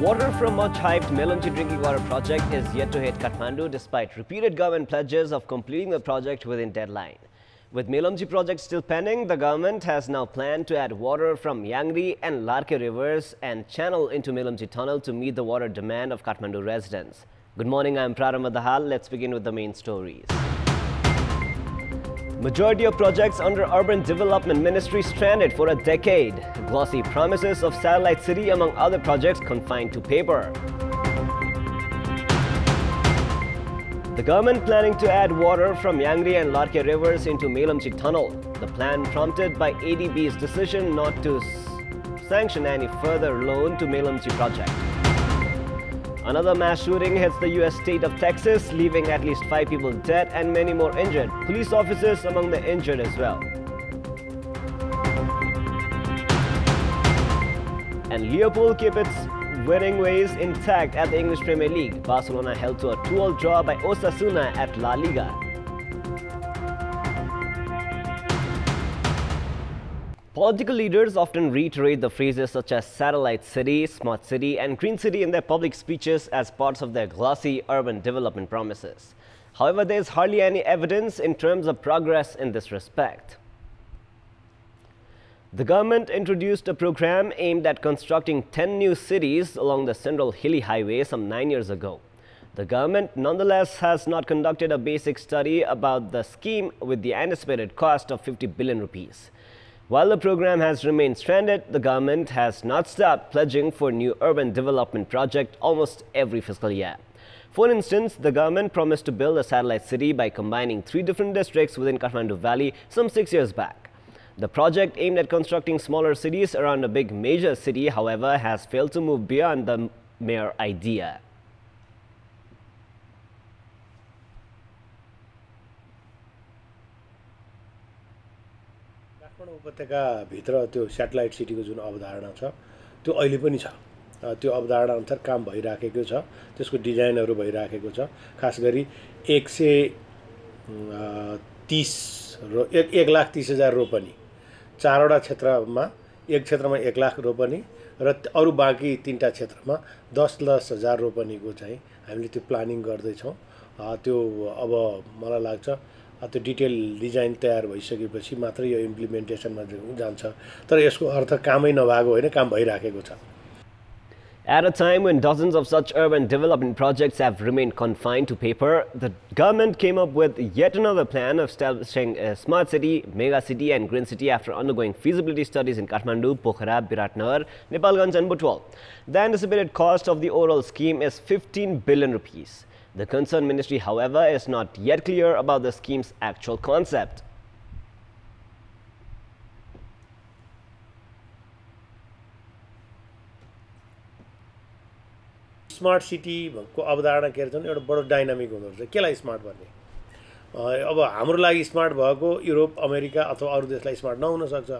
Water from much-hyped Melamchi drinking water project is yet to hit Kathmandu despite repeated government pledges of completing the project within deadline. With Melamchi project still pending, the government has now planned to add water from Yangri and Larke rivers and channel into Melamchi tunnel to meet the water demand of Kathmandu residents. Good morning, I am Praram Adahal. Let's begin with the main stories. Majority of projects under Urban Development Ministry stranded for a decade. Glossy promises of Satellite City among other projects confined to paper. The government planning to add water from Yangri and Larke rivers into Melamchi tunnel. The plan prompted by ADB's decision not to sanction any further loan to Melamchi project. Another mass shooting hits the U.S. state of Texas, leaving at least 5 people dead and many more injured. Police officers among the injured as well. And Liverpool keep its winning ways intact at the English Premier League. Barcelona held to a 2-2 draw by Osasuna at La Liga. Political leaders often reiterate the phrases such as satellite city, smart city and green city in their public speeches as parts of their glossy urban development promises. However, there is hardly any evidence in terms of progress in this respect. The government introduced a program aimed at constructing 10 new cities along the Central Hilly Highway some 9 years ago. The government nonetheless has not conducted a basic study about the scheme with the anticipated cost of 50 billion rupees. While the program has remained stranded, the government has not stopped pledging for new urban development projects almost every fiscal year. For instance, the government promised to build a satellite city by combining 3 different districts within Kathmandu Valley some 6 years back. The project aimed at constructing smaller cities around a big major city, however, has failed to move beyond the mere idea. उपत्यकाभित्र त्यो satellite सिटीको जुन अवधारणा छ त्यो अहिले पनि छ त्यो अवधारणा अनुसार काम भइराखेको छ त्यसको डिजाइनहरु भइराखेको छ खास गरी 1,30,000 रोपनी चारवटा क्षेत्रमा एक क्षेत्रमा 1 लाख रोपनी र अरु बाँकी 3टा क्षेत्रमा 10,000 रोपनीको चाहिँ हामीले त्यो प्लानिङ गर्दै छौं त्यो अब मलाई लाग्छ त्यो डिटेल डिजाइन तयार भइसकेपछि मात्र यो इम्प्लिमेन्टेसनमा जान्छ तर यसको अर्थ कामै नभएको होइन काम भइराखेको छ. At a time when dozens of such urban development projects have remained confined to paper, the government came up with yet another plan of establishing a smart city, mega city and green city after undergoing feasibility studies in Kathmandu, Pokhara, Biratnagar, Nepalganj and Butwal. The anticipated cost of the overall scheme is 15 billion rupees. The concerned ministry, however, is not yet clear about the scheme's actual concept. Smart city को अवधारणा के रहेछ एउटा बडो dynamic हुँदो रहेछ केलाई smart भन्ने अब हाम्रो लागि स्मार्ट भएको युरोप अमेरिका अथवा अरु देशलाई स्मार्ट नहुन सक्छ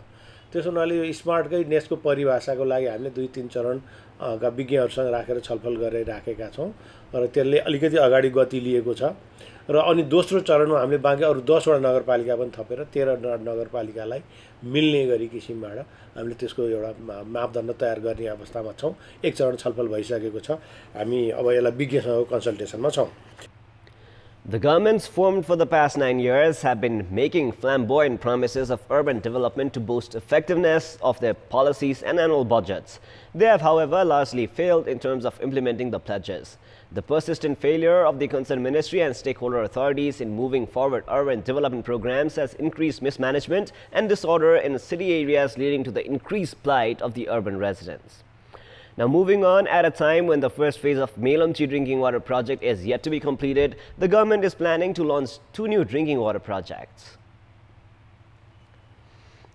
त्यसोनाले यो स्मार्टकै नेसको परिभाषाको लागि हामीले 2-3 चरण का विज्ञहरूसँग राखेर छलफल गरेर राखेका छौं र त्यसले अलिकति अगाडि गति लिएको छ र अनि दोस्रो चरणमा हामीले बाँकी अरु 10 वटा नगरपालिका पनि थपेर 13 नगरपालिकालाई मिल्ने गरी किसिमबाट हामीले त्यसको एउटा मापदण्ड तयार गर्ने अवस्थामा छौं एक चरण छलफल भइसकेको छ हामी अब यसलाई विज्ञसँग कन्सल्टेसनमा छौं. The governments formed for the past 9 years have been making flamboyant promises of urban development to boost effectiveness of their policies and annual budgets. They have, however, largely failed in terms of implementing the pledges. The persistent failure of the concerned ministry and stakeholder authorities in moving forward urban development programs has increased mismanagement and disorder in city areas, leading to the increased plight of the urban residents. Now, moving on, at a time when the first phase of Melamchi drinking water project is yet to be completed, the government is planning to launch 2 new drinking water projects.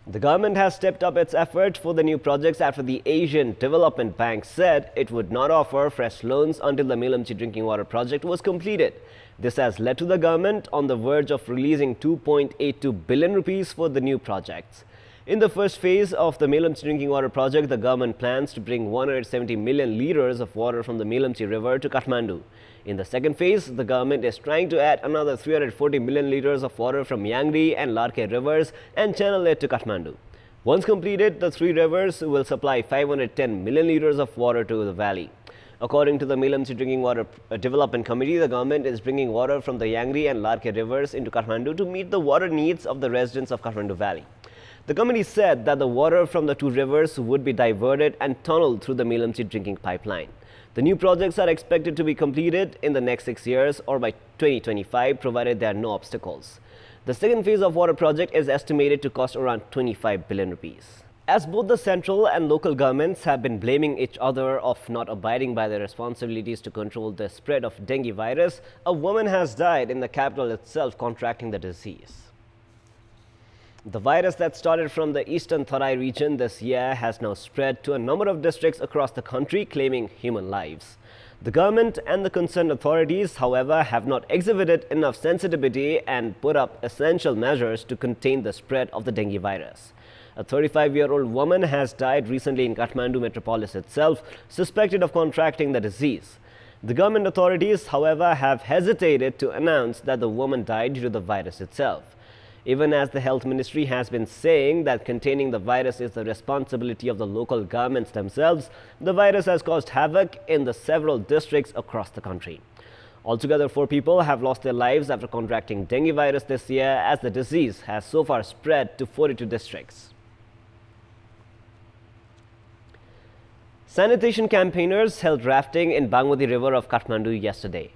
The government has stepped up its effort for the new projects after the Asian Development Bank said it would not offer fresh loans until the Melamchi drinking water project was completed. This has led to the government on the verge of releasing 2.82 billion rupees for the new projects. In the first phase of the Melamchi drinking water project, the government plans to bring 170 million litres of water from the Melamchi river to Kathmandu. In the second phase, the government is trying to add another 340 million litres of water from Yangri and Larke rivers and channel it to Kathmandu. Once completed, the 3 rivers will supply 510 million litres of water to the valley. According to the Melamsi Drinking Water Development Committee, the government is bringing water from the Yangri and Larke rivers into Kathmandu to meet the water needs of the residents of Kathmandu Valley. The committee said that the water from the two rivers would be diverted and tunneled through the Melamsi drinking pipeline. The new projects are expected to be completed in the next 6 years or by 2025, provided there are no obstacles. The second phase of water project is estimated to cost around 25 billion rupees. As both the central and local governments have been blaming each other of not abiding by their responsibilities to control the spread of dengue virus, a woman has died in the capital itself contracting the disease. The virus that started from the eastern Tarai region this year has now spread to a number of districts across the country, claiming human lives. The government and the concerned authorities, however, have not exhibited enough sensitivity and put up essential measures to contain the spread of the dengue virus. A 35-year-old woman has died recently in Kathmandu metropolis itself, suspected of contracting the disease. The government authorities, however, have hesitated to announce that the woman died due to the virus itself. Even as the health ministry has been saying that containing the virus is the responsibility of the local governments themselves, the virus has caused havoc in the several districts across the country. Altogether, 4 people have lost their lives after contracting dengue virus this year, as the disease has so far spread to 42 districts. Sanitation campaigners held rafting in Bagmati River of Kathmandu yesterday.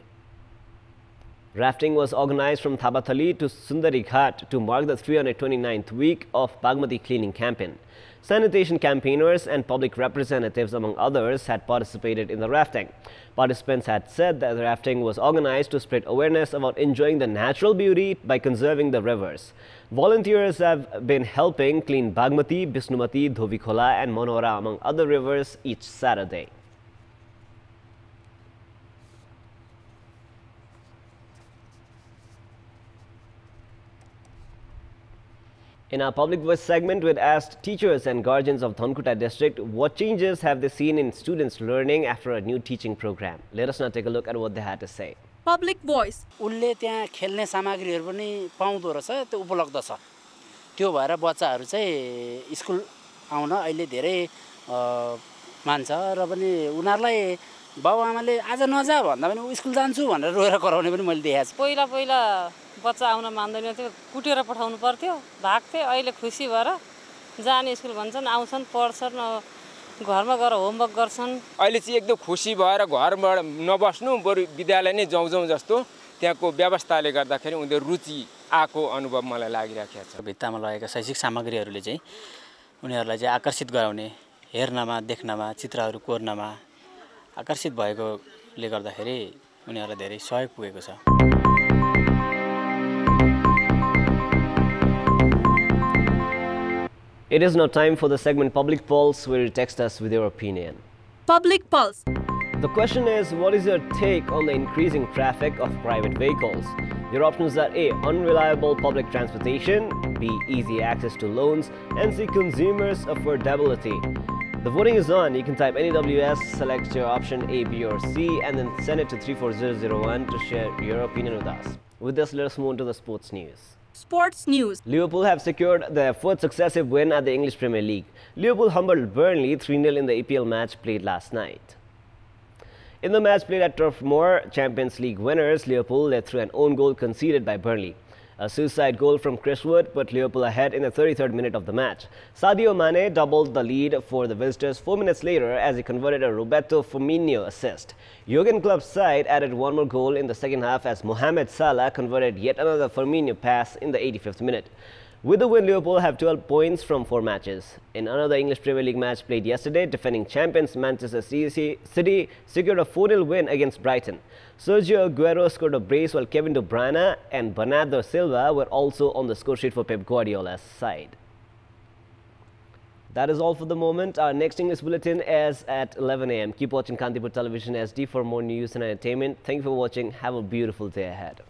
Rafting was organized from Thabathali to Sundari Ghat to mark the 329th week of Bagmati cleaning campaign. Sanitation campaigners and public representatives, among others, had participated in the rafting. Participants had said that the rafting was organized to spread awareness about enjoying the natural beauty by conserving the rivers. Volunteers have been helping clean Bagmati, Bisnumati, Dhovikhola and Monora, among other rivers, each Saturday. In our Public Voice segment, we had asked teachers and guardians of Dhankuta district what changes have they seen in students' learning after a new teaching program. Let us now take a look at what they had to say. Public Voice. उनले त्यहाँ खेल्ने सामग्रीहरू पनि पाउँदो रहेछ, त्यो उपलब्ध छ। त्यो भएर बच्चाहरू चाहिँ स्कुल आउन अहिले धेरै मान्छ र पनि उनीहरुलाई बाबुआमाले आज नजा भन्दा पनि स्कुल जान्छु भनेर रोएर कराउने पनि मैले देखेको छु। पहिला पहिला बच्चा आउन मान्दैन थियो, कुटेर पठाउनु पर्थ्यो, भाग्थे। अहिले खुसी भएर जाने स्कुल भन्छन्, आउँछन्, पढ्छन्, घरमा गएर होमवर्क गर्छन्। अहिले चाहिँ एकदम खुसी भएर घरमा नबस्नु, बरु विद्यालय नै जाउँ जस्तो त्यहाँको व्यवस्थाले गर्दाखेरि उनीहरु रुचि आको अनुभव मलाई लागिराखेको छ। भित्तामा लगेका शैक्षिक सामग्रीहरूले चाहिँ उनीहरुलाई चाहिँ आकर्षित गराउने, हेर्नमा, देख्नमा, चित्रहरू कोर्नमा आकर्षित भएकोले गर्दाखेरि उनीहरुलाई धेरै सहयोग पुगेको छ। It is now time for the segment Public Pulse, where you text us with your opinion. Public Pulse. The question is, what is your take on the increasing traffic of private vehicles? Your options are A. Unreliable public transportation, B. Easy access to loans, and C. Consumers' affordability. The voting is on. You can type NEWS, select your option A, B or C, and then send it to 34001 to share your opinion with us. With this, let us move on to the sports news. Sports news. Liverpool have secured their 4th successive win at the English Premier League. Liverpool humbled Burnley 3-0 in the EPL match played last night. In the match played at Turf Moor, Champions League winners Liverpool led through an own goal conceded by Burnley. A suicide goal from Chris Wood put Liverpool ahead in the 33rd minute of the match. Sadio Mane doubled the lead for the visitors 4 minutes later as he converted a Roberto Firmino assist. Jurgen Klopp's side added one more goal in the second half as Mohamed Salah converted yet another Firmino pass in the 85th minute. With the win, Liverpool have 12 points from 4 matches. In another English Premier League match played yesterday, defending champions Manchester City secured a 4-0 win against Brighton. Sergio Aguero scored a brace while Kevin De Bruyne and Bernardo Silva were also on the scoresheet for Pep Guardiola's side. That is all for the moment. Our next English bulletin is at 11 a.m. Keep watching Kantipur Television SD for more news and entertainment. Thank you for watching. Have a beautiful day ahead.